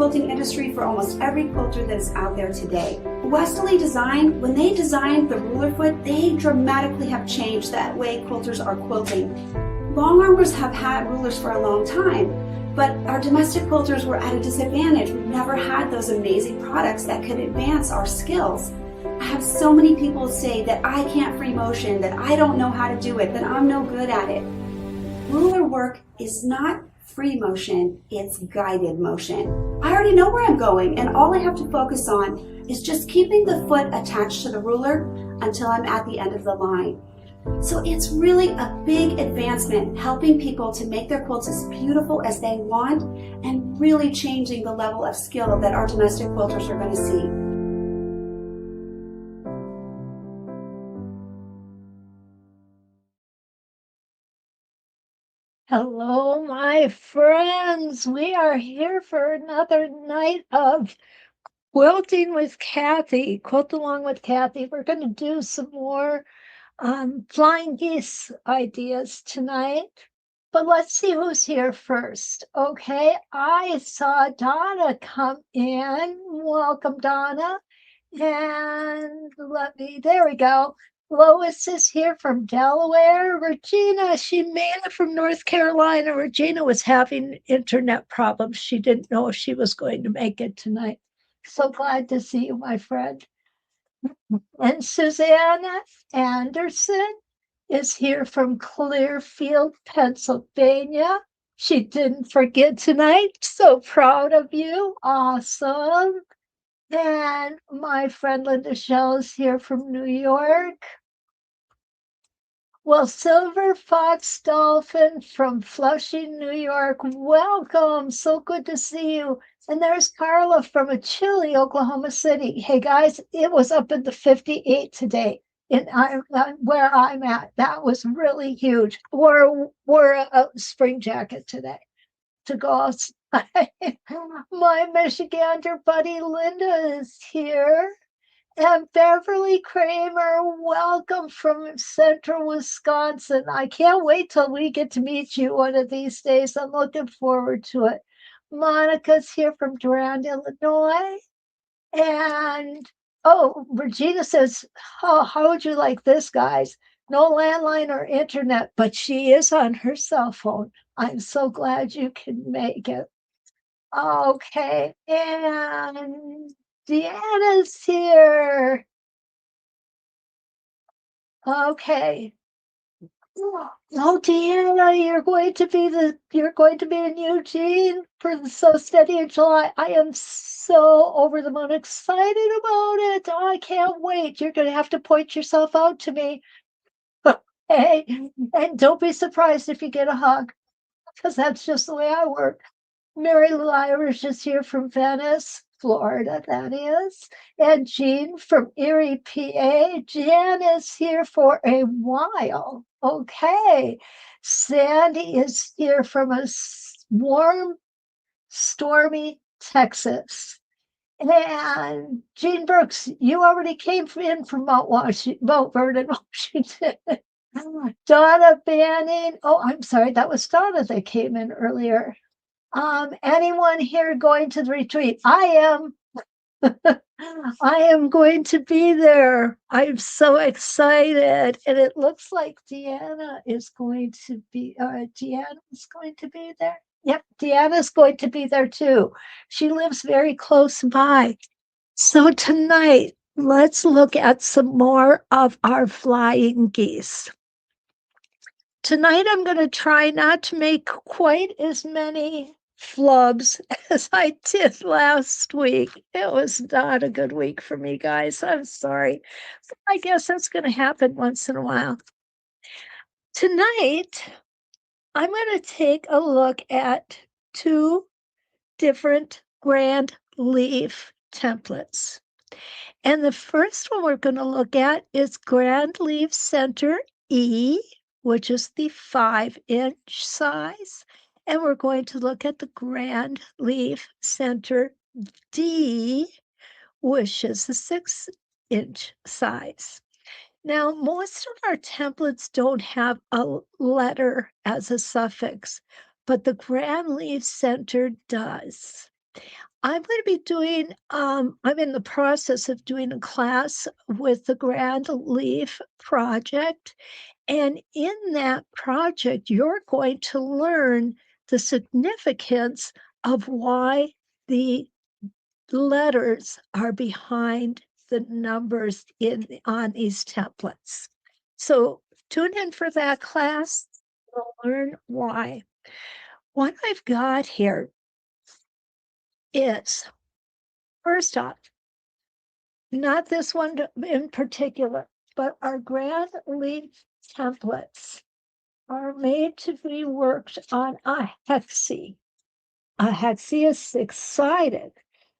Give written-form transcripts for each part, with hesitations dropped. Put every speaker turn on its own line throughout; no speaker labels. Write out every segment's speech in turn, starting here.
quilting industry for almost every quilter that is out there today. Westalee Design, when they designed the ruler foot, they dramatically have changed that way quilters are quilting. Long armers have had rulers for a long time, but our domestic quilters were at a disadvantage. We've never had those amazing products that could advance our skills. I have so many people say that I can't free motion, that I don't know how to do it, that I'm no good at it. Ruler work is not free motion, it's guided motion. I already know where I'm going, and all I have to focus on is just keeping the foot attached to the ruler until I'm at the end of the line. So it's really a big advancement, helping people to make their quilts as beautiful as they want and really changing the level of skill that our domestic quilters are going to see.
Hello, my friends. We are here for another night of quilting with Kathy. Quilt along with Kathy. We're going to do some more Flying Geese ideas tonight. But let's see who's here first. Okay, I saw Donna come in. Welcome, Donna. And there we go. Lois is here from Delaware. Regina, she made it from North Carolina. Regina was having internet problems. She didn't know if she was going to make it tonight. So glad to see you, my friend. And Susanna Anderson is here from Clearfield, Pennsylvania. She didn't forget tonight. So proud of you. Awesome. And my friend Linda Shell is here from New York. Well, Silver Fox Dolphin from Flushing, New York. Welcome. So good to see you. And there's Carla from Achille, Oklahoma City. Hey, guys, it was up in the 58 today where I'm at. That was really huge. Wore a spring jacket today to go outside. My Michigander buddy Linda is here. And Beverly Kramer, welcome from central Wisconsin. I can't wait till we get to meet you one of these days. I'm looking forward to it. Monica's here from Durand, Illinois. And, oh, Regina says, oh, how would you like this, guys? No landline or internet, but she is on her cell phone. I'm so glad you can make it. Okay, and Deanna's here. Okay. Oh, Deanna, you're going to be in Eugene for the So Steady in July. I am so over the moon excited about it. Oh, I can't wait. You're going to have to point yourself out to me. Hey, and don't be surprised if you get a hug, because that's just the way I work. Mary Lou Irish is here from Venice, Florida, that is. And Jean from Erie, PA. Jan is here for a while. Okay. Sandy is here from a warm, stormy Texas. And Jean Brooks, you already came in from Mount Vernon, Washington. Donna Banning. Oh, I'm sorry. That was Donna that came in earlier. Anyone here going to the retreat? I am. I am going to be there. I'm so excited. And it looks like Deanna is going to be there. Yep, Deanna's going to be there too. She lives very close by. So tonight, let's look at some more of our flying geese. Tonight, I'm going to try not to make quite as many flubs as I did last week. It was not a good week for me, guys. I'm sorry. I guess that's going to happen once in a while. Tonight, I'm going to take a look at two different grand leaf templates. And the first one we're going to look at is Grand Leaf Center E, which is the 5-inch size. And we're going to look at the Grand Leaf Center D, which is the 6-inch size. Now, most of our templates don't have a letter as a suffix, but the Grand Leaf Center does. I'm going to be doing, I'm in the process of doing a class with the Grand Leaf Project. And in that project, you're going to learn the significance of why the letters are behind the numbers on these templates. So tune in for that class. We'll learn why. What I've got here is, first off, not this one in particular, but our Grand Leaf templates are made to be worked on a hexie. A hexie is six-sided.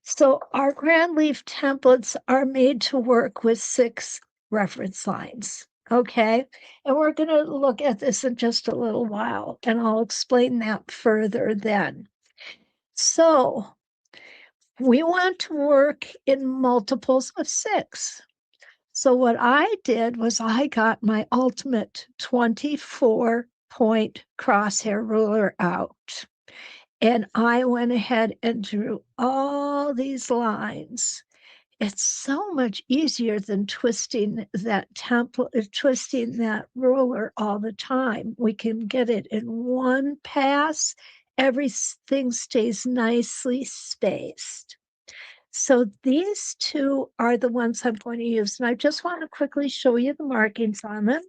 So our Grand Leaf templates are made to work with 6 reference lines. Okay, and we're going to look at this in just a little while, and I'll explain that further then. So we want to work in multiples of 6. So what I did was I got my ultimate 24-point crosshair ruler out. And I went ahead and drew all these lines. It's so much easier than twisting that template, twisting that ruler all the time. We can get it in one pass. Everything stays nicely spaced. So these 2 are the ones I'm going to use. And I just want to quickly show you the markings on them.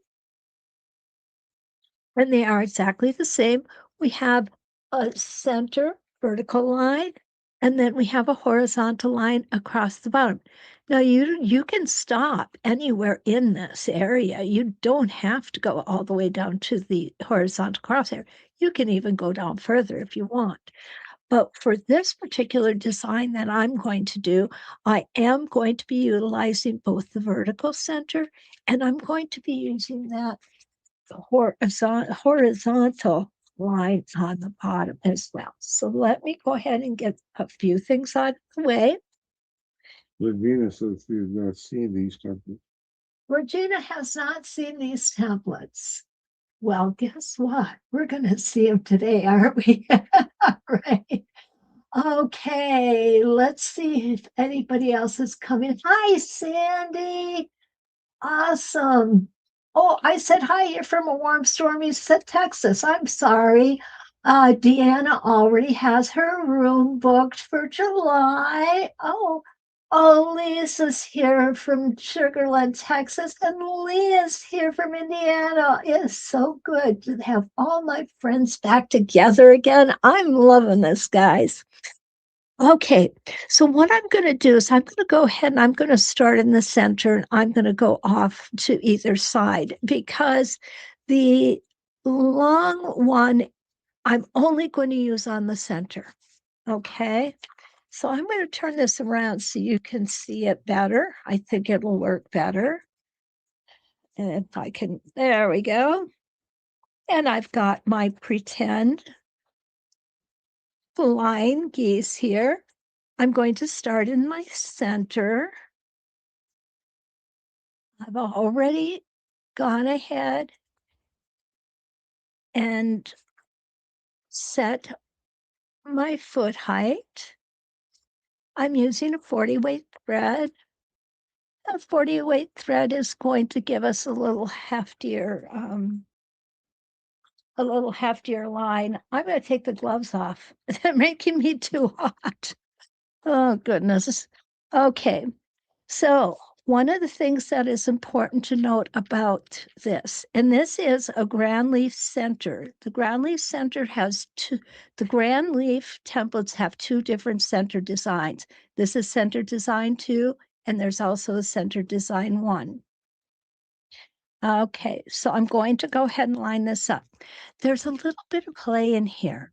And they are exactly the same. We have a center vertical line, and then we have a horizontal line across the bottom. Now you can stop anywhere in this area. You don't have to go all the way down to the horizontal crosshair. You can even go down further if you want. But for this particular design that I'm going to do, I am going to be utilizing both the vertical center, and I'm going to be using that horizontal line on the bottom as well. So let me go ahead and get a few things out of the way.
Regina says she's not seen these templates.
Regina has not seen these templates. Well, guess what? We're going to see them today, aren't we? Right. Okay, let's see if anybody else has come in. Hi, Sandy. Awesome. Oh, I said hi. You're from a warm, stormy Texas. I'm sorry. Deanna already has her room booked for July. Oh, Lisa's here from Sugarland, Texas, and Leah's here from Indiana. It's so good to have all my friends back together again. I'm loving this, guys. Okay, so what I'm going to do is I'm going to go ahead and I'm going to start in the center and I'm going to go off to either side because the long one I'm only going to use on the center. Okay, so I'm going to turn this around so you can see it better. I think it'll work better. And if I can, there we go. And I've got my pretend flying geese here. I'm going to start in my center. I've already gone ahead and set my foot height. I'm using a 40 weight thread. A 40 weight thread is going to give us a little heftier line. I'm going to take the gloves off. They're making me too hot. Oh, goodness. Okay. So one of the things that is important to note about this, and this is a grand leaf center. The grand leaf center has the grand leaf templates have 2 different center designs. This is center design 2, and there's also a center design 1. Okay, so I'm going to go ahead and line this up. There's a little bit of play in here.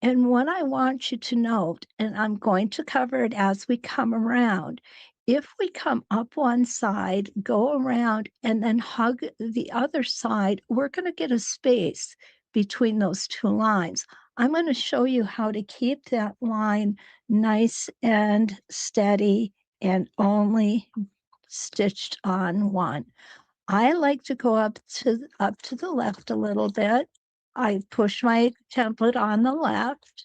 And what I want you to note, and I'm going to cover it as we come around, if we come up one side, go around, and then hug the other side, we're going to get a space between those 2 lines. I'm going to show you how to keep that line nice and steady and only stitched on one. I like to go up to the left a little bit. I push my template on the left.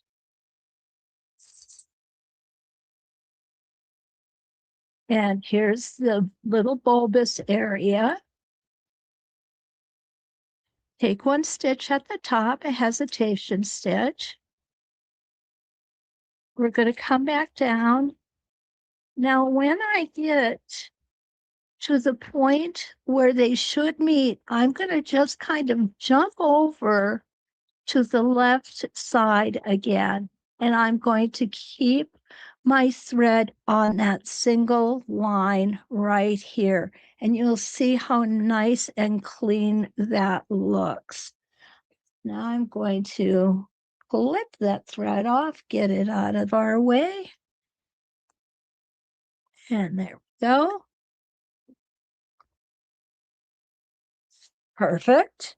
And here's the little bulbous area. Take one stitch at the top, a hesitation stitch. We're going to come back down. Now, when I get to the point where they should meet, I'm going to just kind of jump over to the left side again. And I'm going to keep my thread on that single line right here. And you'll see how nice and clean that looks. Now I'm going to clip that thread off, get it out of our way. And there we go. Perfect.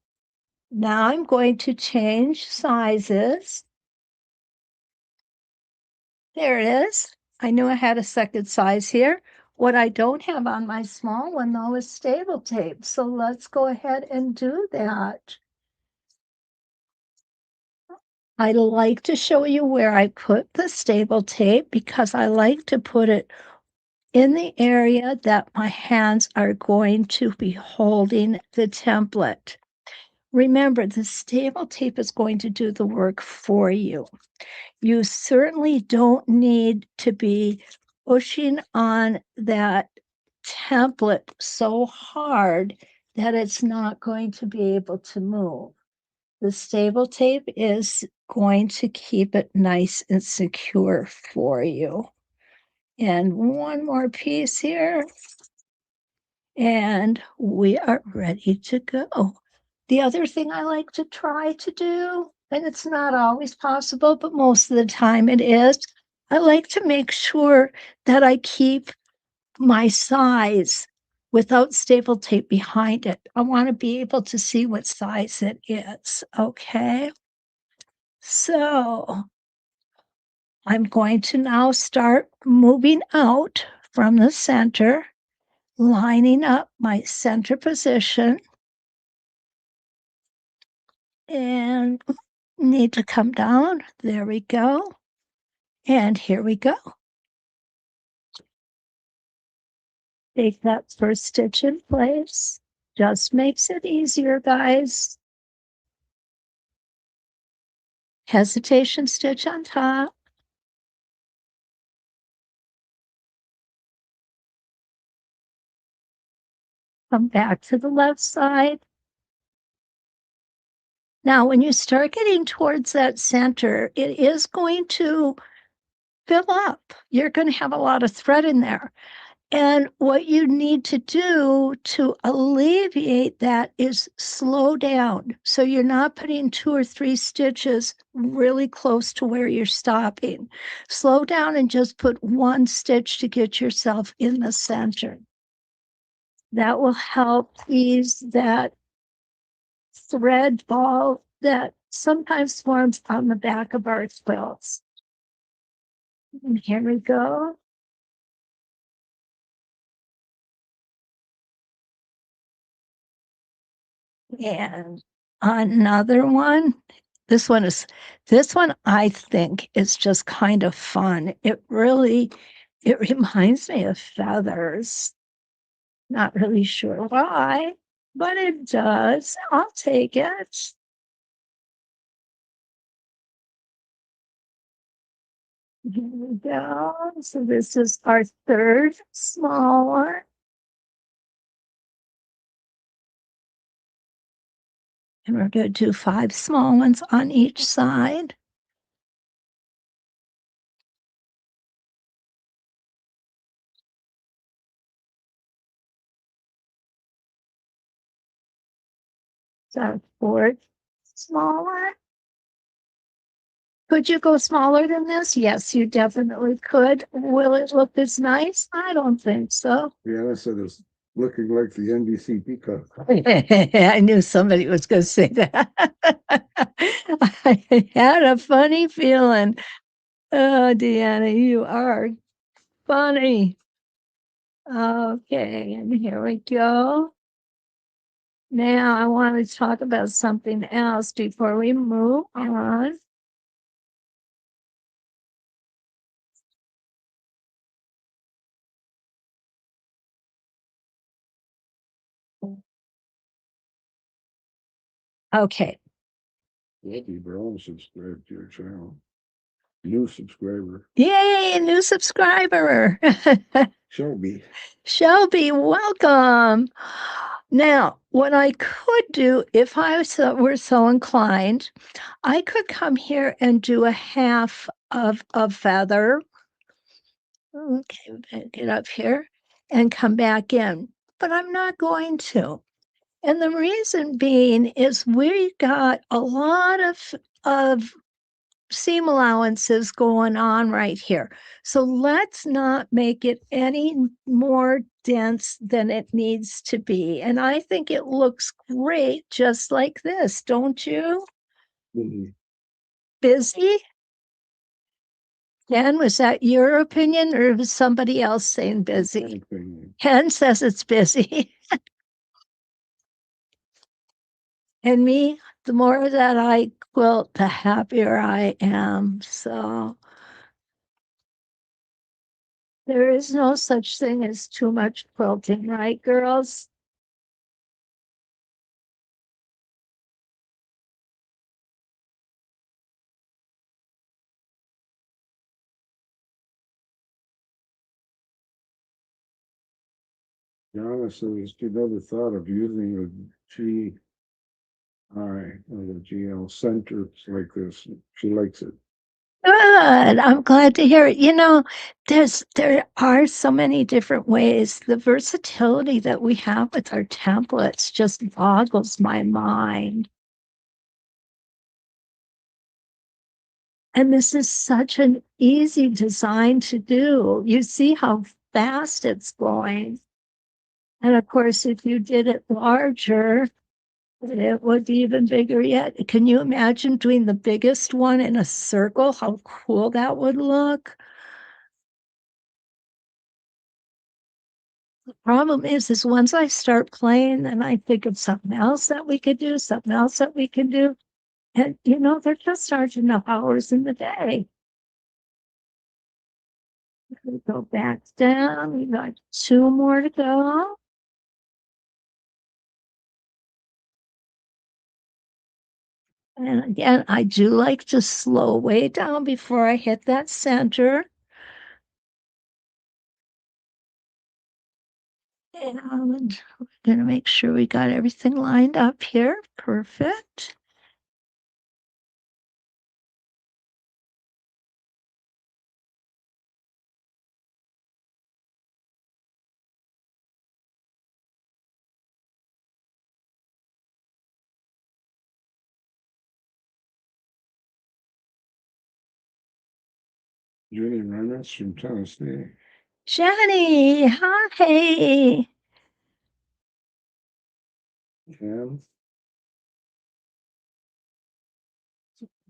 Now I'm going to change sizes. There it is. I knew I had a second size here. What I don't have on my small one, though, is stable tape. So let's go ahead and do that. I like to show you where I put the stable tape because I like to put it in the area that my hands are going to be holding the template. Remember, the stable tape is going to do the work for you. You certainly don't need to be pushing on that template so hard that it's not going to be able to move. The stable tape is going to keep it nice and secure for you. And one more piece here. And we are ready to go. The other thing I like to try to do, and it's not always possible, but most of the time it is, I like to make sure that I keep my size without staple tape behind it. I want to be able to see what size it is, okay? So I'm going to now start moving out from the center, lining up my center position. And need to come down. There we go. And here we go. Take that first stitch in place. Just makes it easier, guys. Hesitation stitch on top. Come back to the left side. Now, when you start getting towards that center, it is going to fill up. You're going to have a lot of thread in there. And what you need to do to alleviate that is slow down. So you're not putting 2 or 3 stitches really close to where you're stopping. Slow down and just put 1 stitch to get yourself in the center. That will help ease that thread ball that sometimes forms on the back of our quilts. And here we go. And another one. This one I think is just kind of fun. It reminds me of feathers. Not really sure why, but it does. I'll take it. Here we go. So this is our third small one. And we're going to do 5 small ones on each side. So our fourth small one. Could you go smaller than this? Yes, you definitely could. Will it look as nice? I don't think so.
Yeah, I said it's looking like the NBC peacock.
I knew somebody was going to say that. I had a funny feeling. Oh, Deanna, you are funny. Okay, and here we go. Now I want to talk about something else before we move on. Okay.
Lucky Brown subscribed to your channel. New subscriber.
Yay, new subscriber.
Shelby.
Shelby, welcome. Now, what I could do if were so inclined, I could come here and do a half of a feather. Okay, get up here and come back in, but I'm not going to. And the reason being is we got a lot of seam allowances going on right here. So let's not make it any more dense than it needs to be. And I think it looks great just like this, don't you?
Mhm.
Busy? Ken, was that your opinion or was somebody else saying busy?
Anything.
Ken says it's busy. And me, the more that I quilt, the happier I am. So there is no such thing as too much quilting, right, girls?
Donna says she never thought of using a GI or a GL center like this. She likes it.
Good. I'm glad to hear it. There are so many different ways. The versatility that we have with our templates just boggles my mind. And this is such an easy design to do. You see how fast it's going. And of course, if you did it larger, it would be even bigger yet. Can you imagine doing the biggest one in a circle? How cool that would look. The problem is once I start playing, then I think of something else that we could do, something else that we can do. And, there just aren't enough hours in the day. We go back down. We got 2 more to go. And again, I do like to slow way down before I hit that center. And we're going to make sure we got everything lined up here. Perfect.
Jenny Reynolds from Tennessee.
Jenny, hi.
And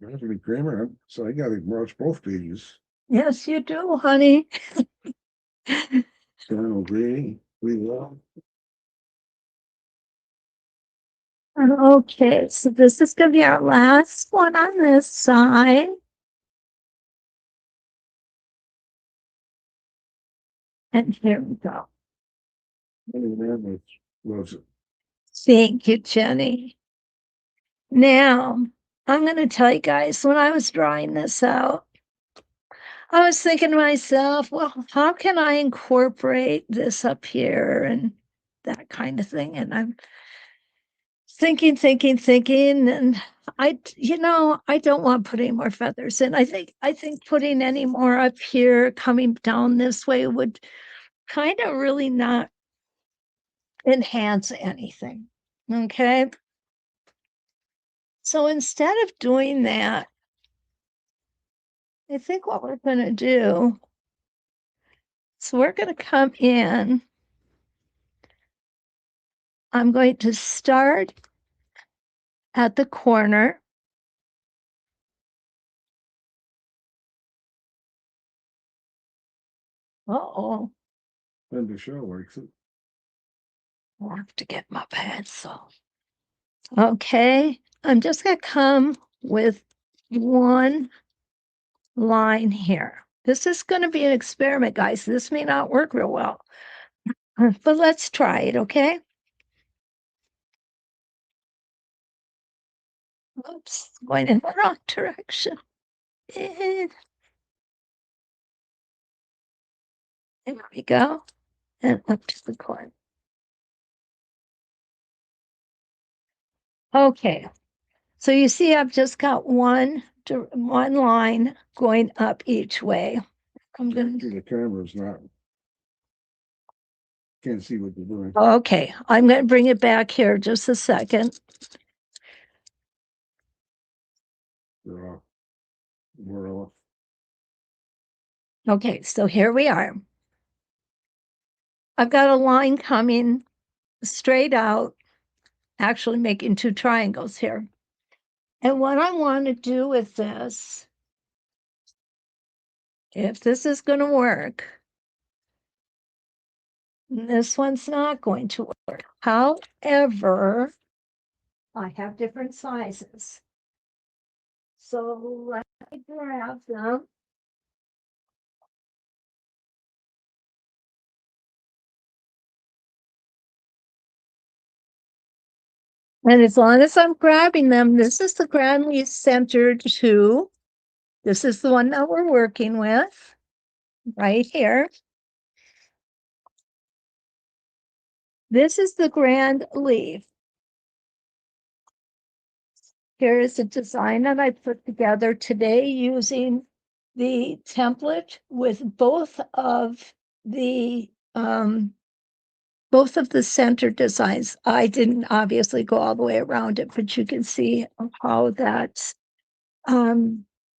Anthony Kramer. So I got to watch both pages.
Yes, you do, honey.
Donald Green. We love.
Okay, so this is going to be our last one on this side. And here we go.
Jenny Reynolds loves it.
Thank you, Jenny. Now, I'm going to tell you guys, when I was drawing this out, I was thinking to myself, well, how can I incorporate this up here and that kind of thing? And I'm thinking, and I don't want to put any more feathers in. I think putting any more up here, coming down this way would kind of really not enhance anything. Okay. So instead of doing that, I think what we're going to do is we're going to come in. I'm going to start at the corner. Uh-oh.
And the show likes it.
I'll have to get my pencil. Okay. I'm just going to come with one line here. This is going to be an experiment, guys. This may not work real well, but let's try it, okay? Oops, going in the wrong direction. And there we go. And up to the corner. Okay. So you see, I've just got one line going up each way. I'm going to.
The camera's not. Can't see what you're doing.
Okay, I'm going to bring it back here just a second.
We're off. We're off.
Okay, so here we are. I've got a line coming straight out, actually making two triangles here. And what I want to do with this, if this is going to work, this one's not going to work. However, I have different sizes. So let me grab them. And as long as I'm grabbing them, this is the grandly centered 2. This is the one that we're working with right here. This is the grand leaf. Here is a design that I put together today using the template with both of the center designs. I didn't obviously go all the way around it, but you can see how that's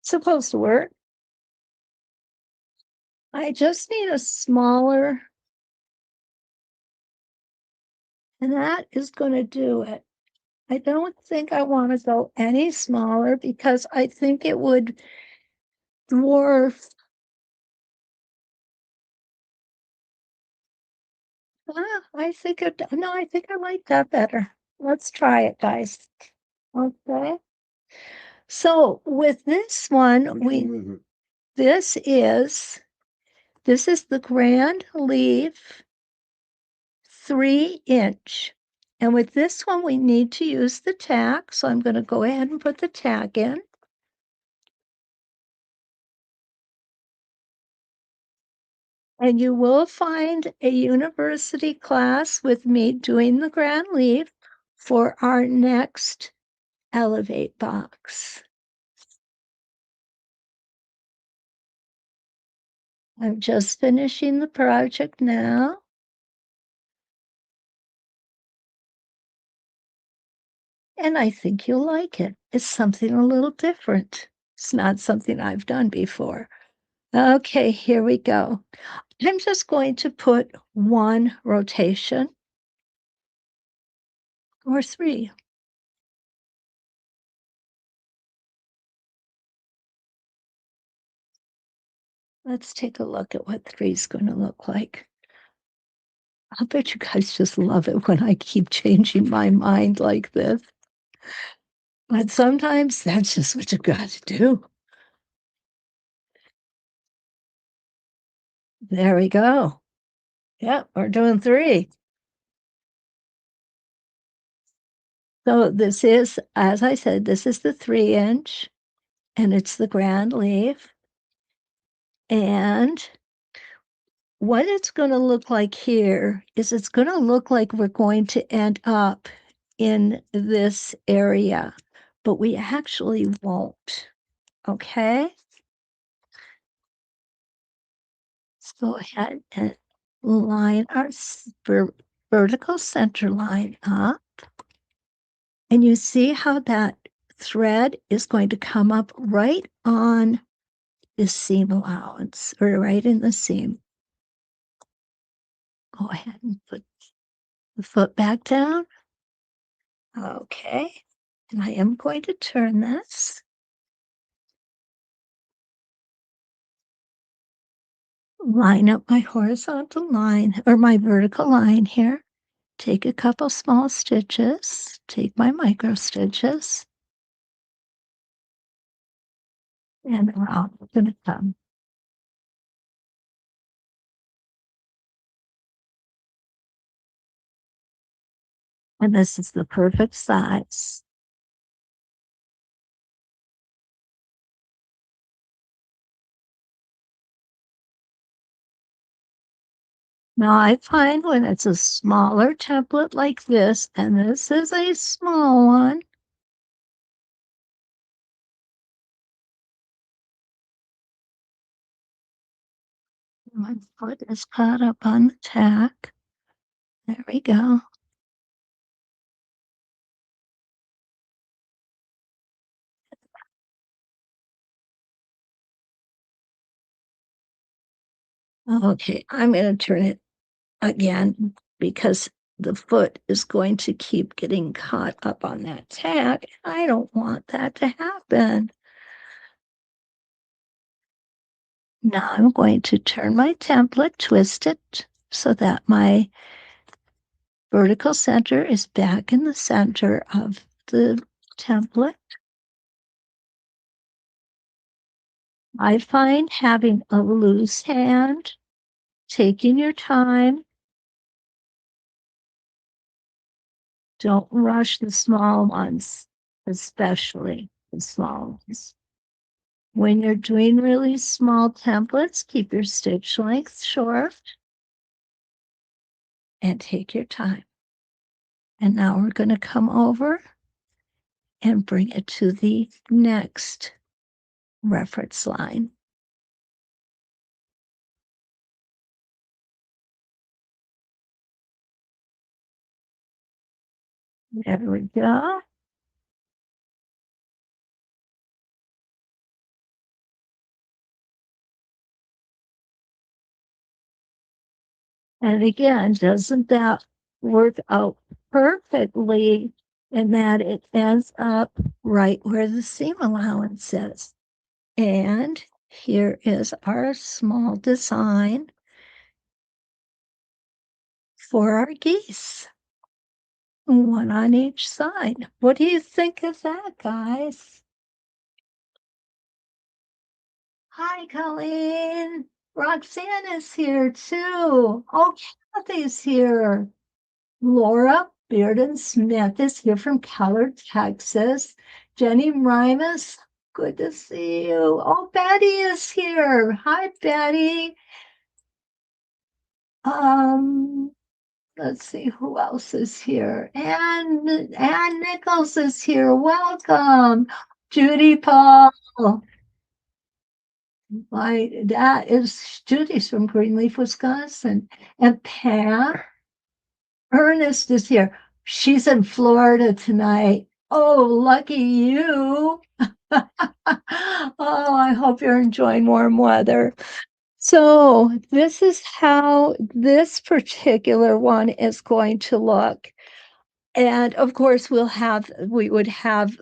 supposed to work. I just need a smaller, and that is going to do it. I don't think I want to go any smaller because I think it would dwarf. I think I like that better. Let's try it, guys. Okay. So with this one, this is the grand leaf 3-inch. And with this one, we need to use the tack. So I'm going to go ahead and put the tack in. And you will find a university class with me doing the grand leaf for our next Elevate box. I'm just finishing the project now. And I think you'll like it. It's something a little different. It's not something I've done before. Okay, here we go. I'm just going to put 1 rotation or 3. Let's take a look at what 3 is going to look like. I bet you guys just love it when I keep changing my mind like this. But sometimes that's just what you got to do. There we go. Yeah, we're doing 3. So this is, as I said, this is the 3-inch, and it's the grand leaf. And what it's going to look like here is it's going to look like we're going to end up in this area, but we actually won't. Okay? Let's go ahead and line our vertical center line up. And you see how that thread is going to come up right on the seam allowance, or right in the seam. Go ahead and put the foot back down. Okay. And I am going to turn this. Line up my horizontal line or my vertical line here. Take a couple small stitches. Take my micro stitches. And around I'm going to come. And this is the perfect size. Now I find when it's a smaller template like this, and this is a small one, my foot is caught up on the tack. There we go. Okay, I'm going to turn it again because the foot is going to keep getting caught up on that tack. I don't want that to happen. Now I'm going to turn my template, twist it so that my vertical center is back in the center of the template. I find having a loose hand, taking your time, don't rush the small ones, especially the small ones. When you're doing really small templates, keep your stitch length short and take your time. And now we're going to come over and bring it to the next reference line. There we go. And again, doesn't that work out perfectly in that it ends up right where the seam allowance is? And here is our small design for our geese. One on each side. What do you think of that, guys? Hi, Colleen. Roxanne is here too. Oh, Kathy's here. Laura Bearden Smith is here from Keller, Texas. Jenny Rimus, good to see you. Oh, Betty is here. Hi, Betty. Let's see who else is here. Ann Nichols is here. Welcome. Judy Paul. That is Judy's from Greenleaf, Wisconsin. And Pat Ernest is here. She's in Florida tonight. Oh, lucky you. Oh, I hope you're enjoying warm weather. So this is how this particular one is going to look. And of course, we would have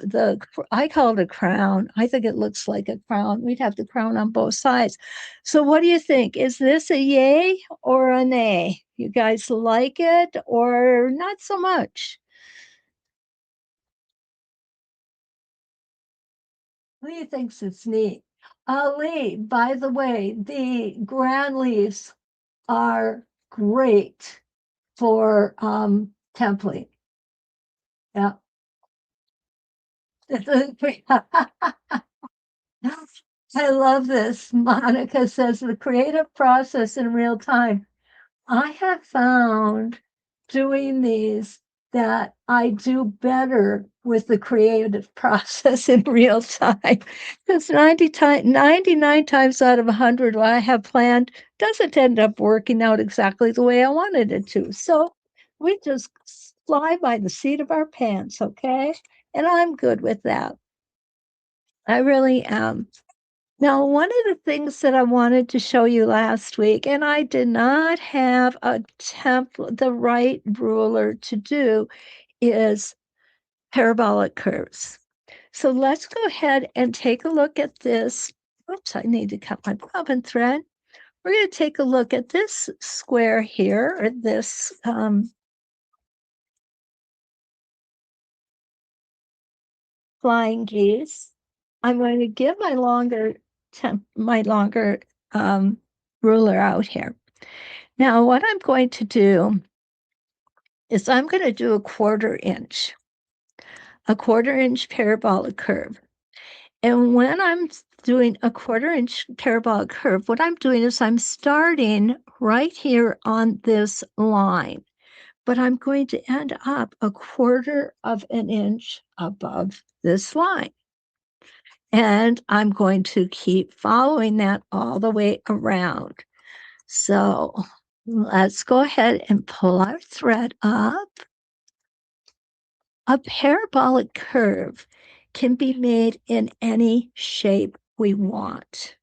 I call it a crown. I think it looks like a crown. We'd have the crown on both sides. So what do you think? Is this a yay or a nay? You guys like it or not so much? Lee thinks it's neat. Lee, by the way, the grand leaves are great for template. Yeah. I love this. Monica says the creative process in real time. I have found doing these that I do better with the creative process in real time. Because 99 times out of 100, what I have planned doesn't end up working out exactly the way I wanted it to. So we just fly by the seat of our pants, okay? And I'm good with that. I really am. Now, one of the things that I wanted to show you last week, and I did not have the right ruler to do, is parabolic curves. So let's go ahead and take a look at this. Oops, I need to cut my bobbin thread. We're going to take a look at this square here, or this flying geese. I'm going to get my longer ruler out here. Now, what I'm going to do is I'm going to do a 1/4 inch parabolic curve. And when I'm doing a 1/4 inch parabolic curve, what I'm doing is I'm starting right here on this line, but I'm going to end up a 1/4 inch above this line. And I'm going to keep following that all the way around. So let's go ahead and pull our thread up. A parabolic curve can be made in any shape we want.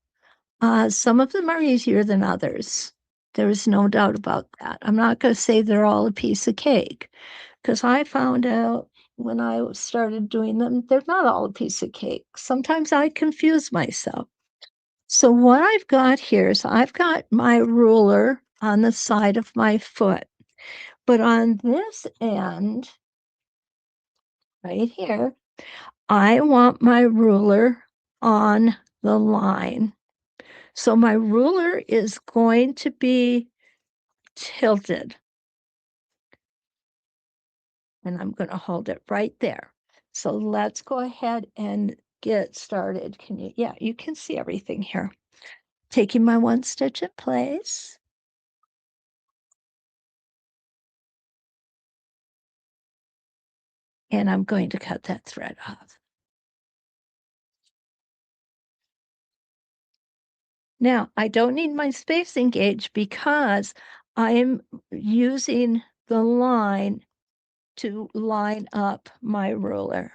Some of them are easier than others. There's no doubt about that. I'm not going to say they're all a piece of cake because I found out when I started doing them, they're not all a piece of cake. Sometimes I confuse myself. So what I've got here is I've got my ruler on the side of my foot, but on this end, right here, I want my ruler on the line. So my ruler is going to be tilted. And I'm going to hold it right there. So let's go ahead and get started. Can you, yeah, you can see everything here. Taking my 1 stitch in place. And I'm going to cut that thread off. Now, I don't need my spacing gauge because I am using the line to line up my ruler.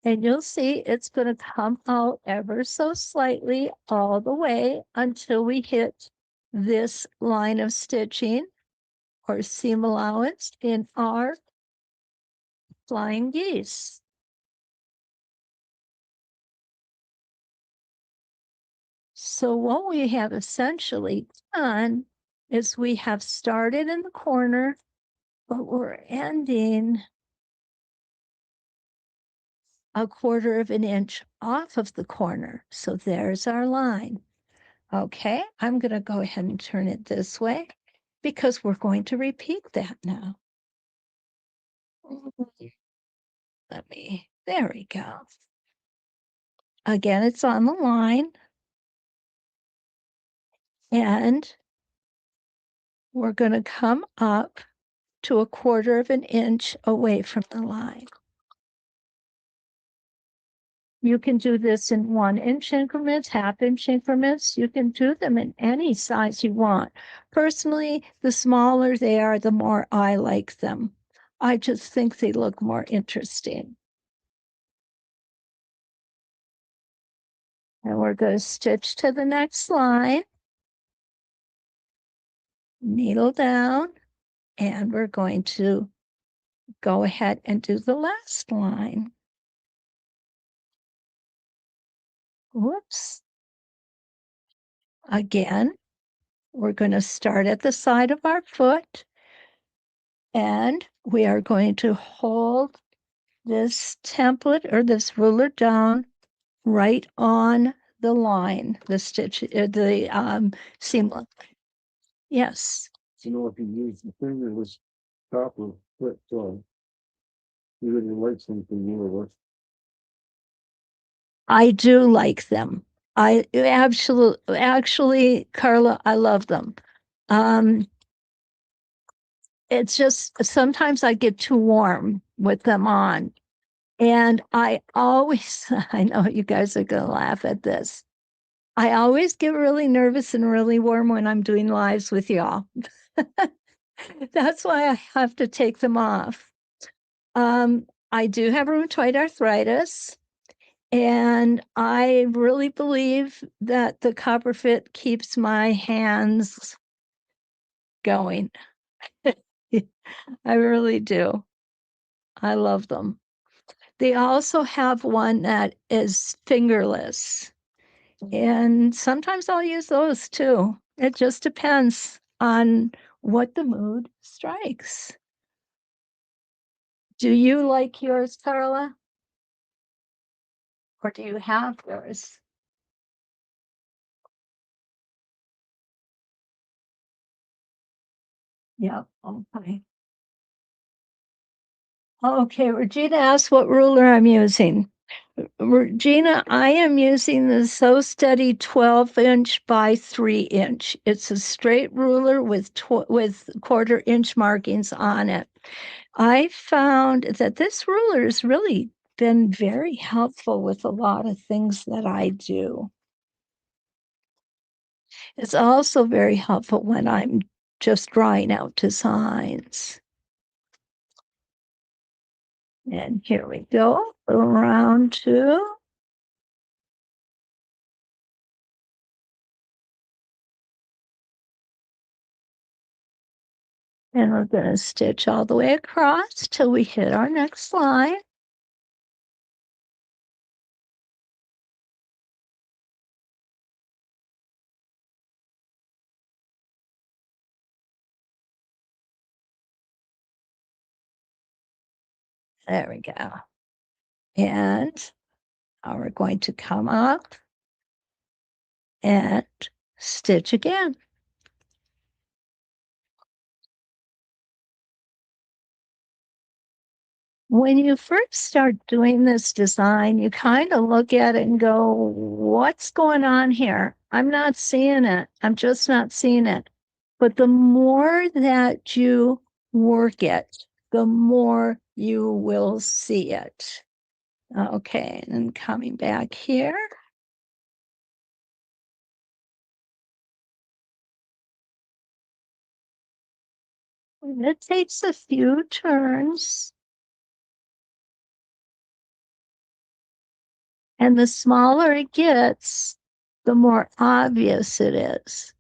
And you'll see it's going to come out ever so slightly all the way until we hit this line of stitching or seam allowance in our Flying Geese. So what we have essentially done is we have started in the corner, but we're ending a 1/4 inch off of the corner. So there's our line. Okay, I'm going to go ahead and turn it this way because we're going to repeat that now. There we go. Again, it's on the line. And we're going to come up to a 1/4 inch away from the line. You can do this in 1-inch increments, 1/2 inch increments. You can do them in any size you want. Personally, the smaller they are, the more I like them. I just think they look more interesting. And we're going to stitch to the next line, needle down, and we're going to go ahead and do the last line. Whoops. Again, we're going to start at the side of our foot, and we are going to hold this template or this ruler down right on the line, the stitch, the seam line. Yes.
You know, if you use the fingerless top of foot, you really like something more.
I do like them. I absolutely, actually, Carla, I love them. It's just sometimes I get too warm with them on. And I always, I know you guys are going to laugh at this. I always get really nervous and really warm when I'm doing lives with y'all. That's why I have to take them off. I do have rheumatoid arthritis, and I really believe that the copper fit keeps my hands going. I really do. I love them. They also have one that is fingerless. And sometimes I'll use those too. It just depends on what the mood strikes. Do you like yours, Carla? Or do you have yours? Yeah, okay. Okay, Regina asked what ruler I'm using. Regina, I am using the So Steady 12-inch by 3-inch. It's a straight ruler with quarter-inch markings on it. I found that this ruler has really been very helpful with a lot of things that I do. It's also very helpful when I'm just drawing out designs. And here we go, round 2. And we're going to stitch all the way across till we hit our next line. There we go. And now we're going to come up and stitch again. When you first start doing this design, you kind of look at it and go, what's going on here? I'm not seeing it. I'm just not seeing it. But the more that you work it, the more you will see it. Okay, and coming back here. And it takes a few turns. And the smaller it gets, the more obvious it is.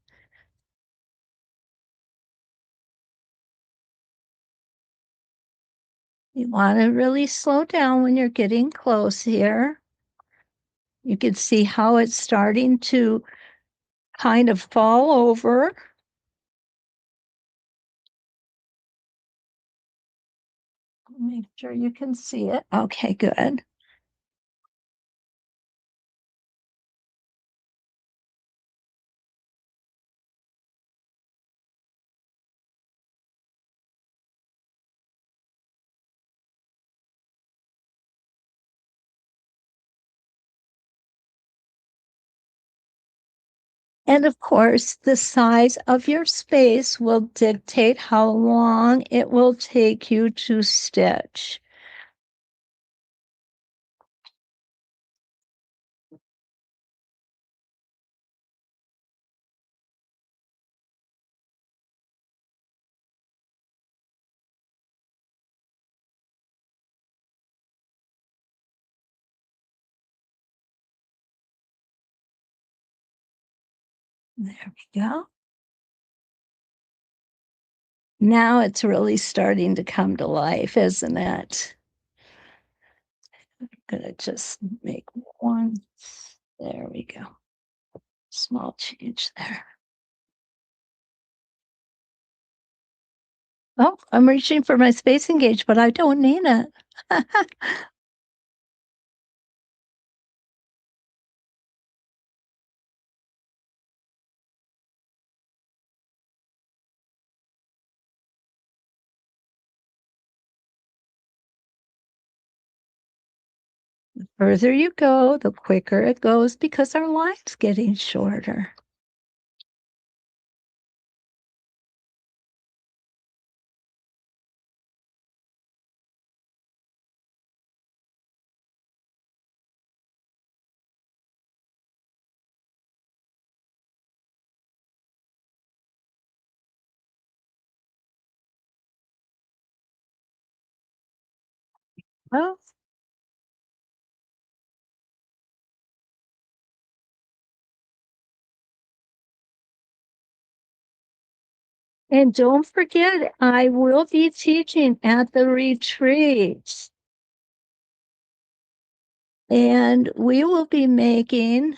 You want to really slow down when you're getting close here. You can see how it's starting to kind of fall over. Make sure you can see it. Okay, good. And of course, the size of your space will dictate how long it will take you to stitch. There we go. Now it's really starting to come to life, isn't it? I'm gonna just make one. There we go. Small change there. Oh, I'm reaching for my spacing gauge, but I don't need it. The further you go, the quicker it goes because our line's getting shorter. Well, and don't forget, I will be teaching at the retreat. And we will be making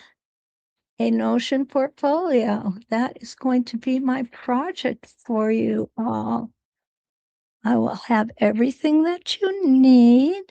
a Notion portfolio. That is going to be my project for you all. I will have everything that you need.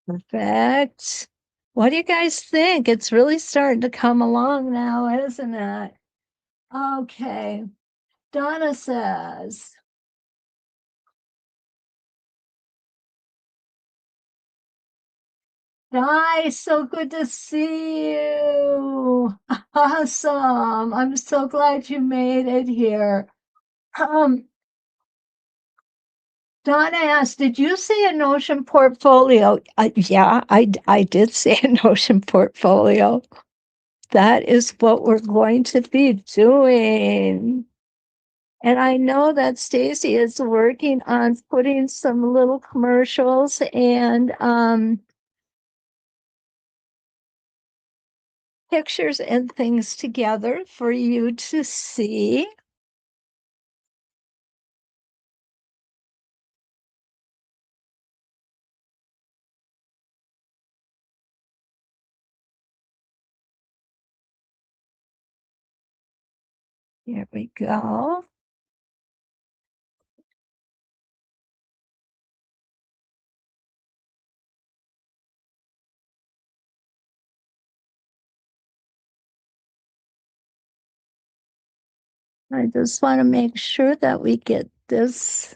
Perfect. What do you guys think? It's really starting to come along now, isn't it? Okay. Donna says, "Hi, so good to see you. Awesome. I'm so glad you made it here." Um, Donna asked, "Did you say a Notion portfolio?" Yeah, I did say a Notion portfolio. That is what we're going to be doing. And I know that Stacy is working on putting some little commercials and pictures and things together for you to see. Here we go. I just want to make sure that we get this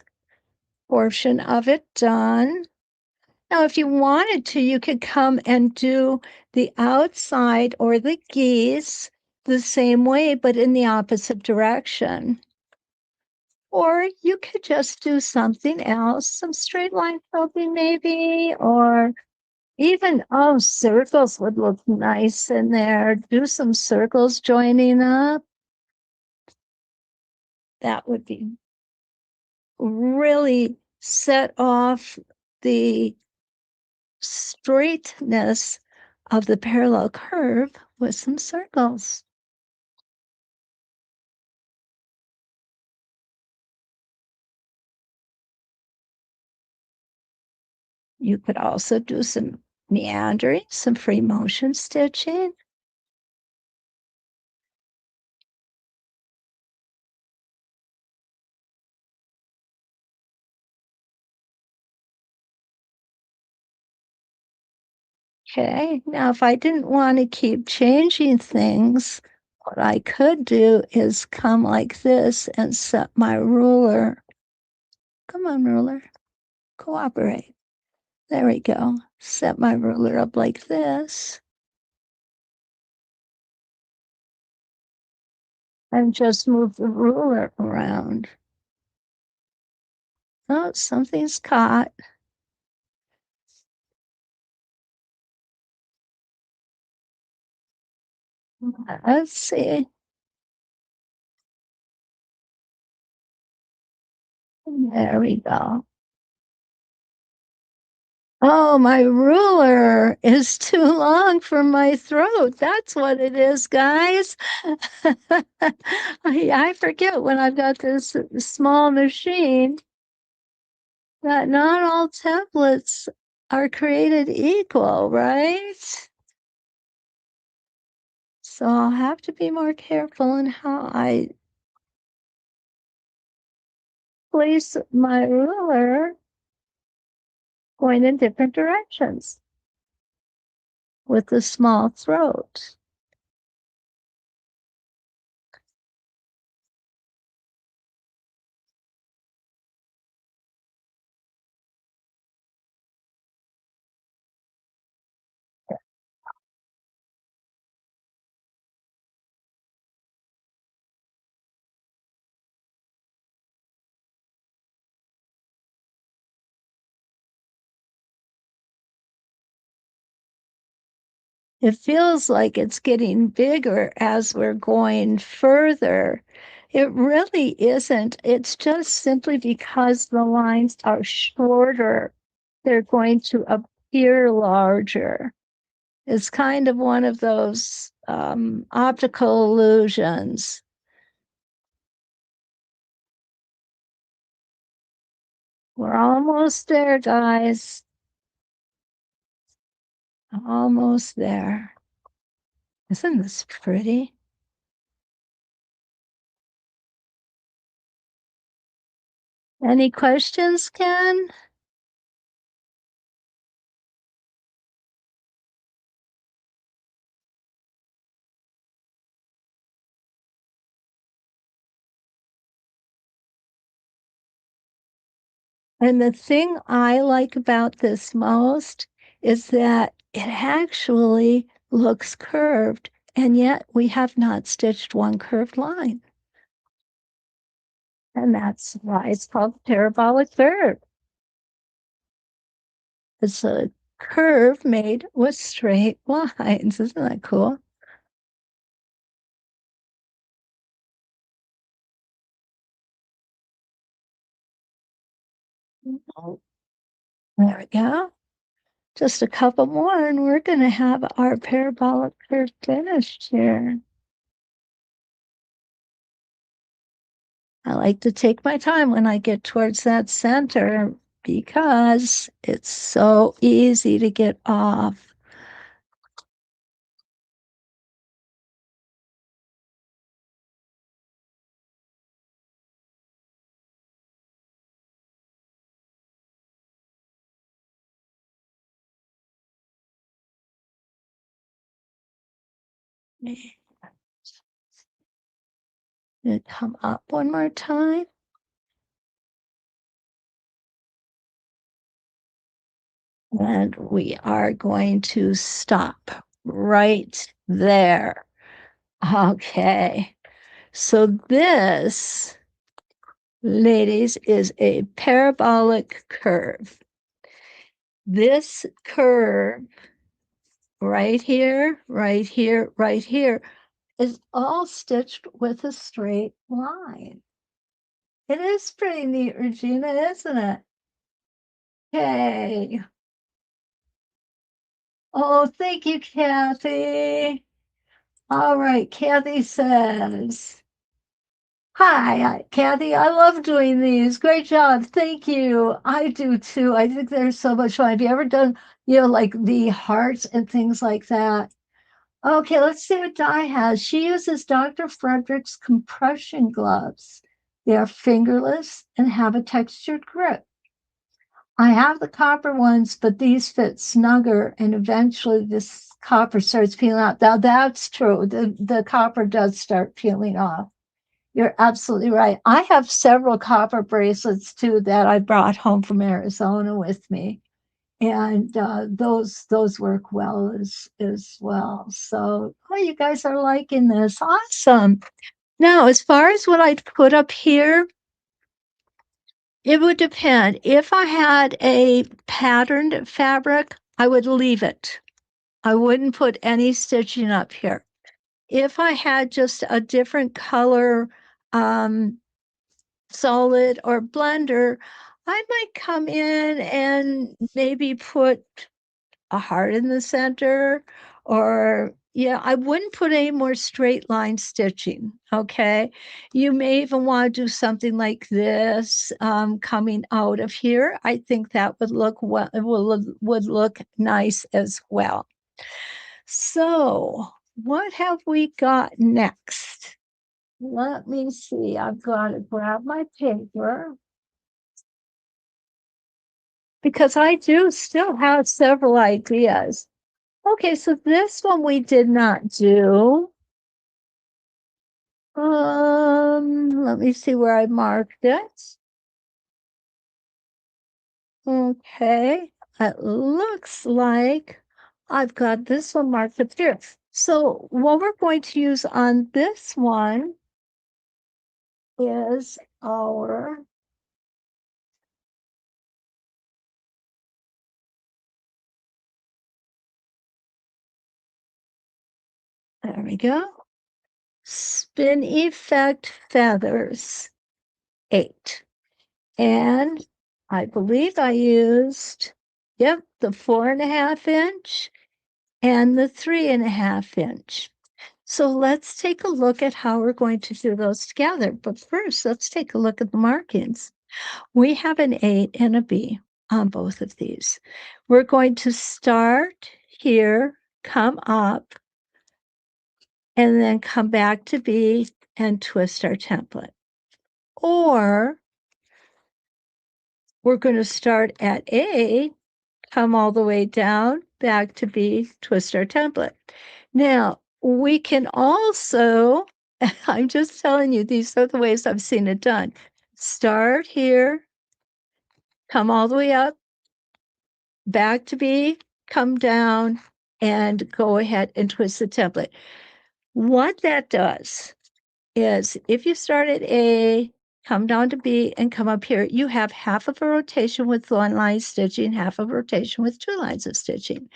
portion of it done. Now, if you wanted to, you could come and do the outside or the geese the same way, but in the opposite direction. Or you could just do something else, some straight line quilting maybe, or even, oh, circles would look nice in there. Do some circles joining up. That would be really set off the straightness of the parallel curve with some circles. You could also do some meandering, some free motion stitching. Okay, now if I didn't want to keep changing things, what I could do is come like this and set my ruler. Come on, ruler, cooperate. There we go. Set my ruler up like this. And just move the ruler around. Oh, something's caught. Let's see. There we go. Oh, my ruler is too long for my throat. That's what it is, guys. I forget when I've got this small machine that not all templates are created equal, right? So I'll have to be more careful in how I place my ruler going in different directions with the small throat. It feels like it's getting bigger as we're going further. It really isn't. It's just simply because the lines are shorter, they're going to appear larger. It's kind of one of those optical illusions. We're almost there, guys. Almost there. Isn't this pretty? Any questions, Ken? And the thing I like about this most is that it actually looks curved, and yet we have not stitched one curved line. And that's why it's called parabolic curve. It's a curve made with straight lines. Isn't that cool? There we go. Just a couple more, and we're going to have our parabolic curve finished here. I like to take my time when I get towards that center because it's so easy to get off. And come up one more time. And we are going to stop right there. Okay. So this, ladies, is a parabolic curve. This curve right here, right here, right here is all stitched with a straight line. It is pretty neat, Regina, isn't it? Okay. Oh, thank you, Kathy. All right, Kathy says, hi, Kathy. I love doing these. Great job. Thank you. I do too. I think they're so much fun. Have you ever done, like the hearts and things like that? Okay, let's see what Di has. She uses Dr. Frederick's compression gloves. They are fingerless and have a textured grip. I have the copper ones, but these fit snugger, and eventually this copper starts peeling off. Now that's true. The copper does start peeling off. You're absolutely right. I have several copper bracelets too that I brought home from Arizona with me, and those work well as well. So, oh, you guys are liking this. Awesome. Now, as far as what I'd put up here, it would depend. If I had a patterned fabric, I would leave it. I wouldn't put any stitching up here. If I had just a different color, solid or blender, I might come in and maybe put a heart in the center, or I wouldn't put any more straight line stitching. Okay, you may even want to do something like this, coming out of here. I think that would look well, would look nice as well. So what have we got next? Let me see. I've got to grab my paper because I do still have several ideas. Okay, so this one we did not do. Let me see where I marked it. Okay, it looks like I've got this one marked up here. So what we're going to use on this one is our there we go. Spin Effect Feathers 8. And I believe I used, the 4.5 inch and the 3.5 inch. So let's take a look at how we're going to do those together. But first, let's take a look at the markings. We have an 8 and a B on both of these. We're going to start here, come up, and then come back to B and twist our template. Or we're going to start at A, come all the way down, back to B, twist our template. Now, we can also, I'm just telling you, these are the ways I've seen it done. Start here, come all the way up, back to B, come down, and go ahead and twist the template. What that does is if you start at A, come down to B, and come up here, you have half of a rotation with one line stitching, half of a rotation with 2 lines of stitching.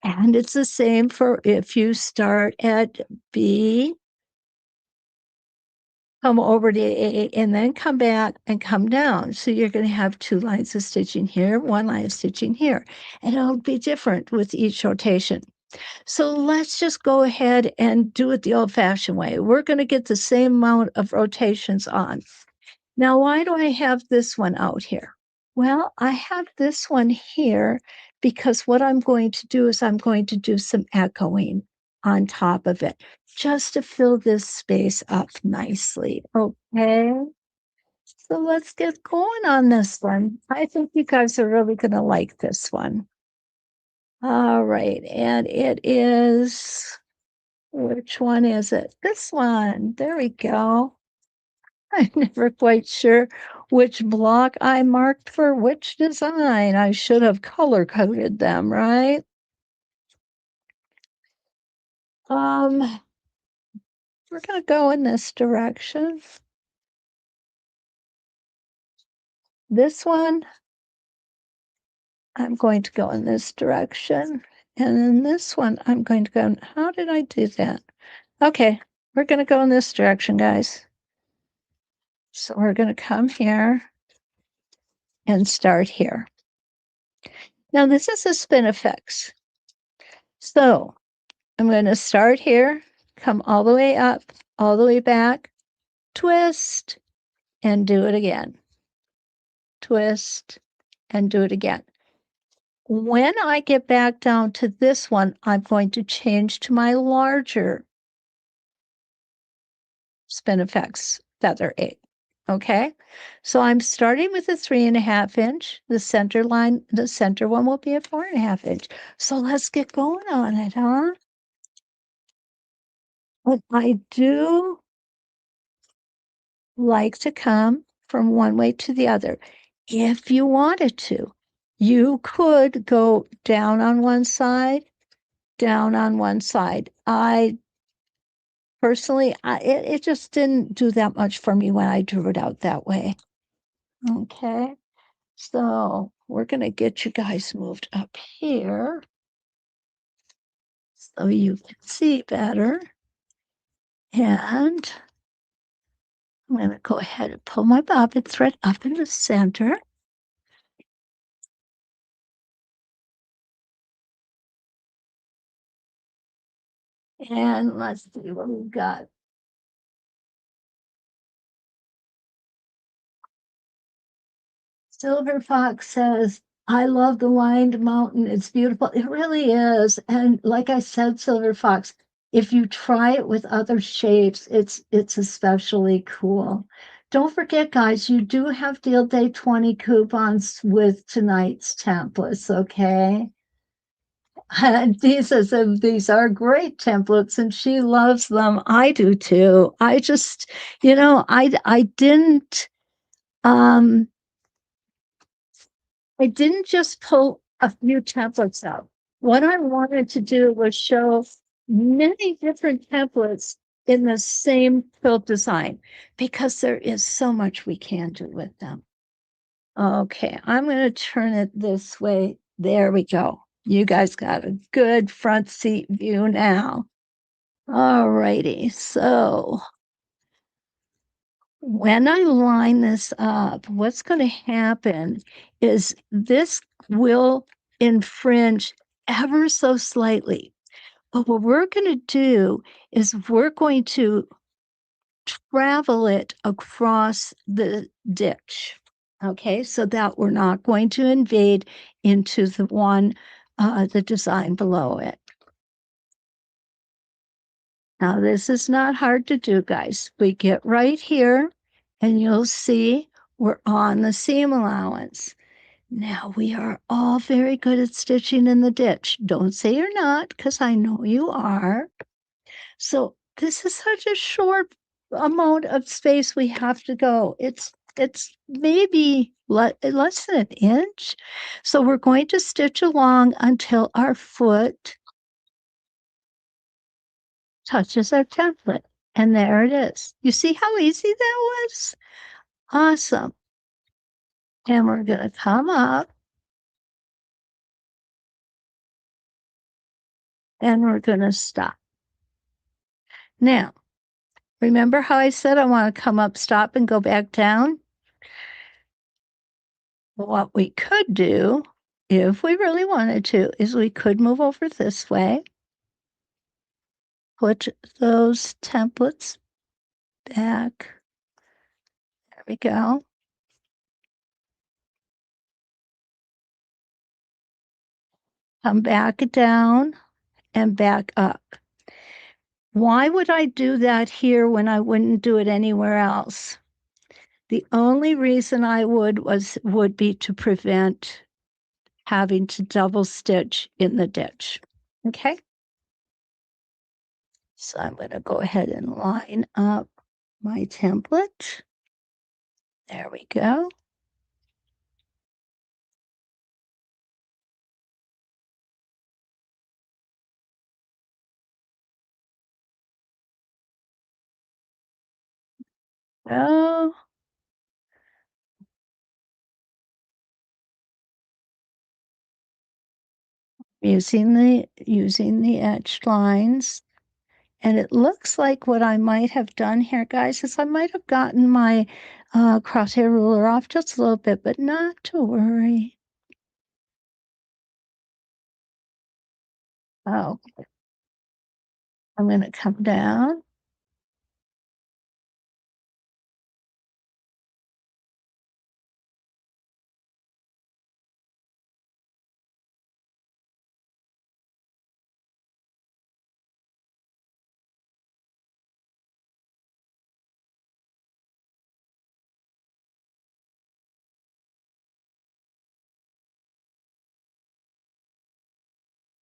And it's the same for if you start at B, come over to A, and then come back and come down. So you're going to have 2 lines of stitching here, 1 line of stitching here, and it'll be different with each rotation. So let's just go ahead and do it the old-fashioned way. We're going to get the same amount of rotations on. Now, why do I have this one out here? Well, I have this one here because what I'm going to do is I'm going to do some echoing on top of it just to fill this space up nicely. Okay. So let's get going on this one. I think you guys are really going to like this one. All right. And it is, which one is it? This one. There we go. I'm never quite sure which block I marked for which design. I should have color coded them, right? We're going to go in this direction. This one, I'm going to go in this direction. And then this one, I'm going to go, how did I do that? Okay, we're going to go in this direction, guys. So we're going to come here and start here. Now this is a spin effects. So I'm going to start here, come all the way up, all the way back, twist, and do it again. Twist, and do it again. When I get back down to this one, I'm going to change to my larger spin effects feather 8. Okay, so I'm starting with a 3.5 inch. The center line, the center one will be a 4.5 inch. So let's get going on it, huh? But I do like to come from one way to the other. If you wanted to, you could go down on one side, down on one side. I personally, it just didn't do that much for me when I drew it out that way. Okay, so we're going to get you guys moved up here so you can see better. And I'm going to go ahead and pull my bobbin thread up in the center. And let's see what we've got. Silver Fox says, I love the lined mountain. It's beautiful. It really is. And like I said, Silver Fox, if you try it with other shapes, it's especially cool. Don't forget, guys, you do have Deal Day 20 coupons with tonight's templates, okay? And these are great templates, and she loves them. I do too. I just, I didn't just pull a few templates out. What I wanted to do was show many different templates in the same quilt design because there is so much we can do with them. Okay, I'm going to turn it this way. There we go. You guys got a good front seat view now. All righty, so when I line this up, what's going to happen is this will infringe ever so slightly. But what we're going to do is we're going to travel it across the ditch. Okay, so that we're not going to invade into the design below it. Now, this is not hard to do, guys. We get right here, and you'll see we're on the seam allowance. Now, we are all very good at stitching in the ditch. Don't say you're not, because I know you are. So this is such a short amount of space we have to go. It's it's maybe less than an inch. So we're going to stitch along until our foot touches our template. And there it is. You see how easy that was? Awesome. And we're going to come up and we're going to stop. Now, remember how I said I want to come up, stop, and go back down? What we could do, if we really wanted to, is we could move over this way, put those templates back. There we go. Come back down and back up. Why would I do that here when I wouldn't do it anywhere else? The only reason I would be to prevent having to double stitch in the ditch. Okay. So I'm going to go ahead and line up my template. There we go. Oh, using the etched lines. And it looks like what I might have done here, guys, is I might have gotten my crosshair ruler off just a little bit, but not to worry. Oh, I'm going to come down.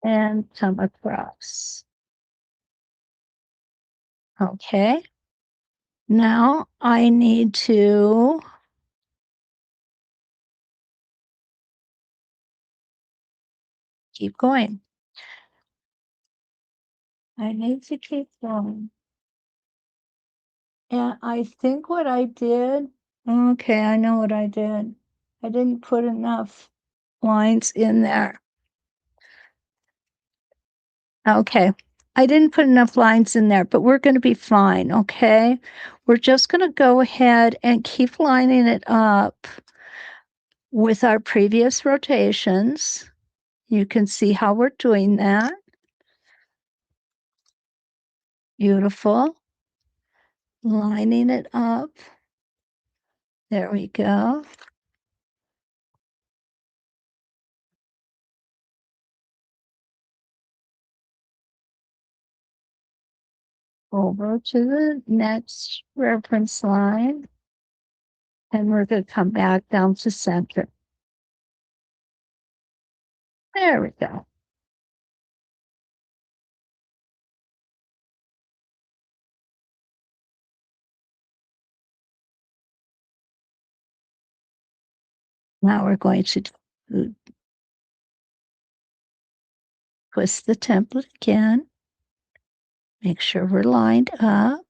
And come across. Okay. Now I need to keep going. I need to keep going. And I think what I did, okay, I know what I did. I didn't put enough lines in there. Okay. I didn't put enough lines in there, but we're going to be fine, okay? We're just going to go ahead and keep lining it up with our previous rotations. You can see how we're doing that. Beautiful. Lining it up. There we go. Over to the next reference line. And we're going to come back down to center. There we go. Now we're going to twist the template again. Make sure we're lined up.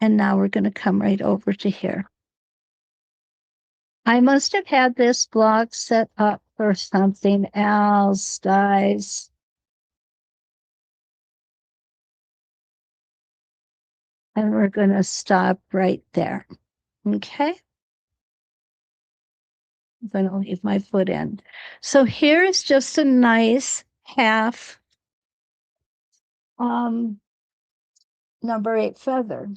And now we're going to come right over to here. I must have had this block set up for something else, guys. And we're going to stop right there. Okay. I'm going to leave my foot in. So here is just a nice half number 8 feather.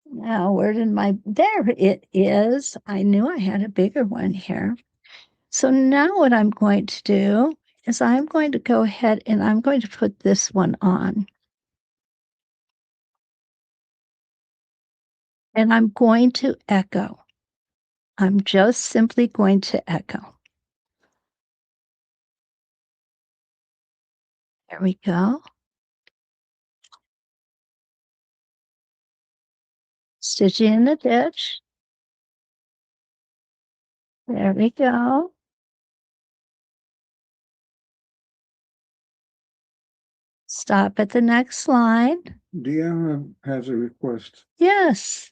Now, where did there it is. I knew I had a bigger one here. So now what I'm going to do is I'm going to go ahead and I'm going to put this one on. And I'm going to echo. I'm just simply going to echo. There we go. stitching in the ditch. There we go. Stop at the next line.
Deanna has a request.
Yes.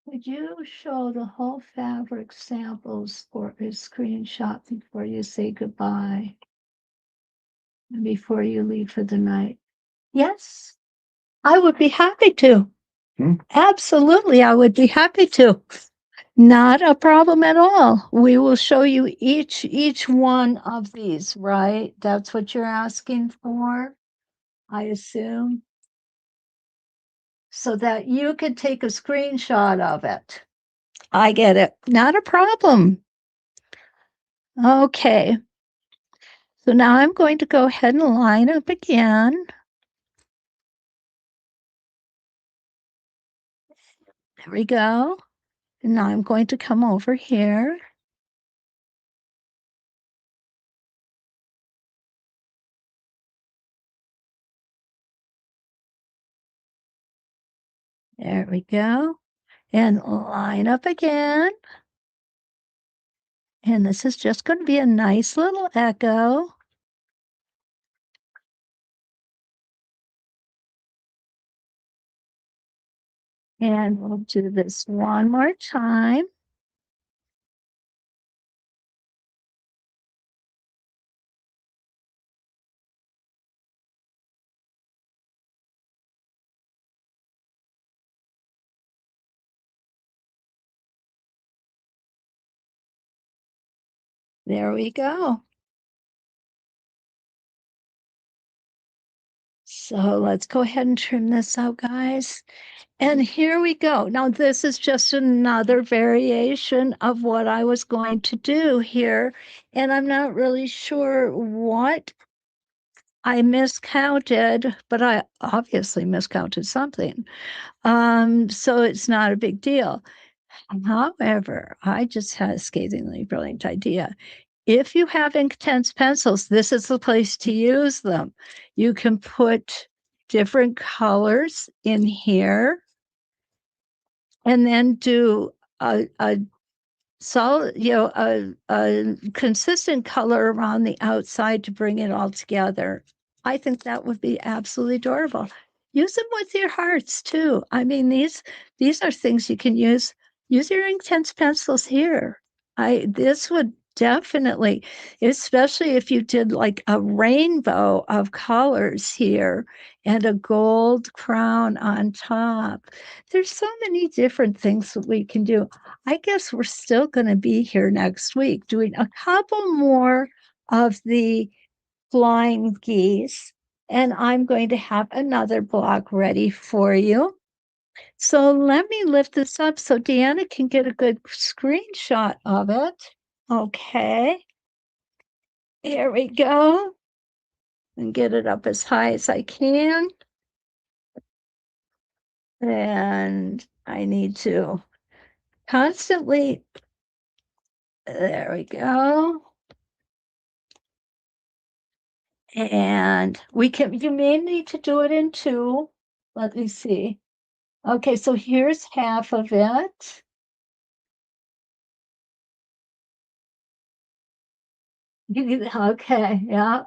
Would you show the whole fabric samples for a screenshot before you say goodbye? And before you leave for the night? Yes, I would be happy to. Absolutely, I would be happy to. Not a problem at all. We will show you each one of these, right? That's what you're asking for, I assume. So that you could take a screenshot of it. I get it. Not a problem. Okay. So now I'm going to go ahead and line up again. There we go. And now I'm going to come over here. There we go. And line up again. And this is just going to be a nice little echo. And we'll do this one more time. There we go. So let's go ahead and trim this out, guys. And here we go. Now, this is just another variation of what I was going to do here. And I'm not really sure what I miscounted, but I obviously miscounted something. So it's not a big deal. However, I just had a scathingly brilliant idea. If you have Inktense pencils, this is the place to use them. You can put different colors in here and then do a solid, a consistent color around the outside to bring it all together. I think that would be absolutely adorable. Use them with your hearts too. I mean, these are things you can use. Use your Inktense pencils here. This would definitely, especially if you did like a rainbow of colors here and a gold crown on top. There's so many different things that we can do. I guess we're still going to be here next week doing a couple more of the Flying Geese, and I'm going to have another block ready for you. So let me lift this up so Deanna can get a good screenshot of it. Okay. Here we go. And get it up as high as I can. And I need to constantly, there we go. And you may need to do it in two. Let me see. Okay, so here's half of it. Okay, yeah.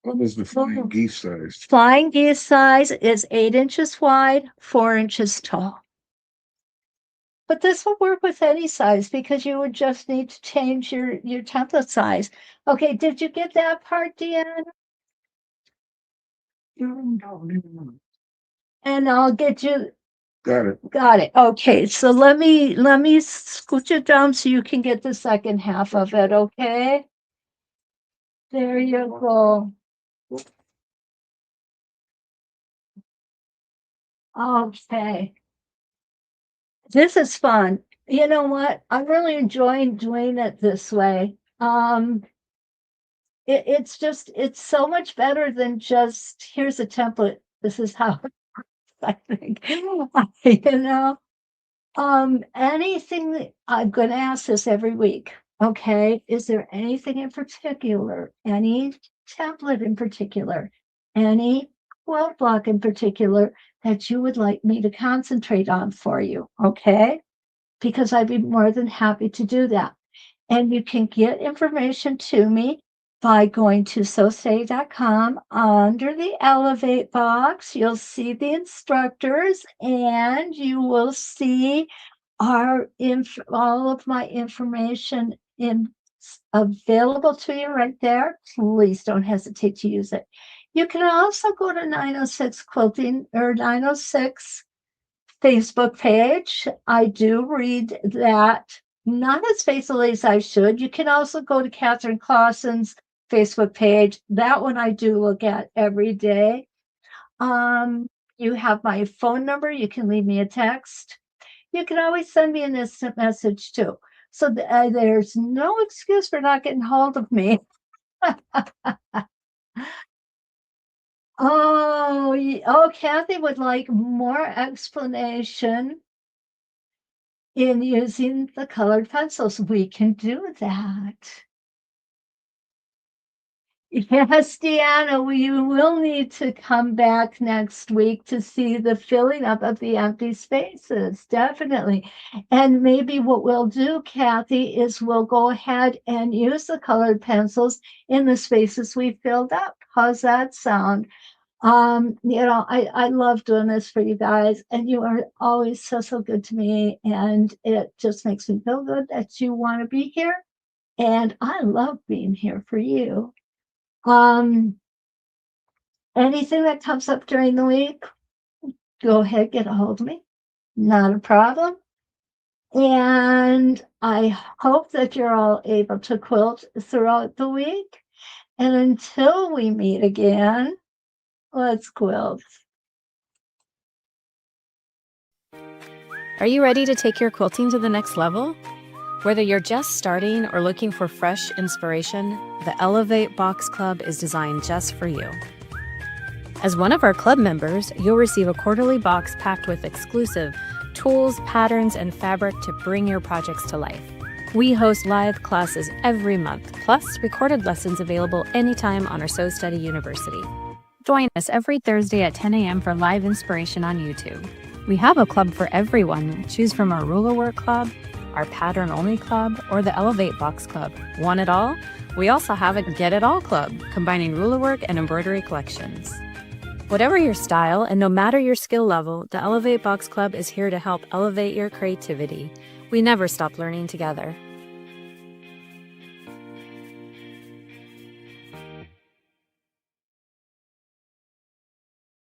What is the Flying Geese size?
Flying Geese size is 8 inches wide, 4 inches tall. But this will work with any size because you would just need to change your template size. Okay, did you get that part, Deanna? And I'll get you.
Got it.
Got it. Okay, so let me scooch it down so you can get the second half of it, okay? There you go. Okay. This is fun. You know what? I'm really enjoying doing it this way. It's so much better than just here's a template. This is how I think. You know, anything that I'm going to ask this every week. Okay, is there anything in particular, any template in particular, any quilt block in particular that you would like me to concentrate on for you? Okay, because I'd be more than happy to do that. And you can get information to me by going to sewsteady.com. Under the Elevate box, you'll see the instructors and you will see all of my information available to you right there. Please don't hesitate to use it. You can also go to 906 Quilting or 906 Facebook page. I do read that, not as faithfully as I should. You can also go to Catherine Clawson's Facebook page. That one I do look at every day. You have my phone number. You can leave me a text. You can always send me an instant message too. So there's no excuse for not getting hold of me. Oh, Kathy would like more explanation in using the colored pencils. We can do that. Yes, Deanna, we will need to come back next week to see the filling up of the empty spaces, definitely. And maybe what we'll do, Kathy, is we'll go ahead and use the colored pencils in the spaces we filled up. How's that sound? I love doing this for you guys, and you are always so good to me, and it just makes me feel good that you want to be here, and I love being here for you. Anything that comes up during the week, go ahead, get a hold of me. Not a problem. And I hope that you're all able to quilt throughout the week. And until we meet again, let's quilt.
Are you ready to take your quilting to the next level? Whether you're just starting or looking for fresh inspiration, the Elevate Box Club is designed just for you. As one of our club members, you'll receive a quarterly box packed with exclusive tools, patterns, and fabric to bring your projects to life. We host live classes every month, plus recorded lessons available anytime on our Sew Steady University. Join us every Thursday at 10 a.m. for live inspiration on YouTube. We have a club for everyone. Choose from our ruler work club, our pattern only club, or the Elevate Box Club. Want it all? We also have a Get It All Club, combining ruler work and embroidery collections. Whatever your style and no matter your skill level, the Elevate Box Club is here to help elevate your creativity. We never stop learning together.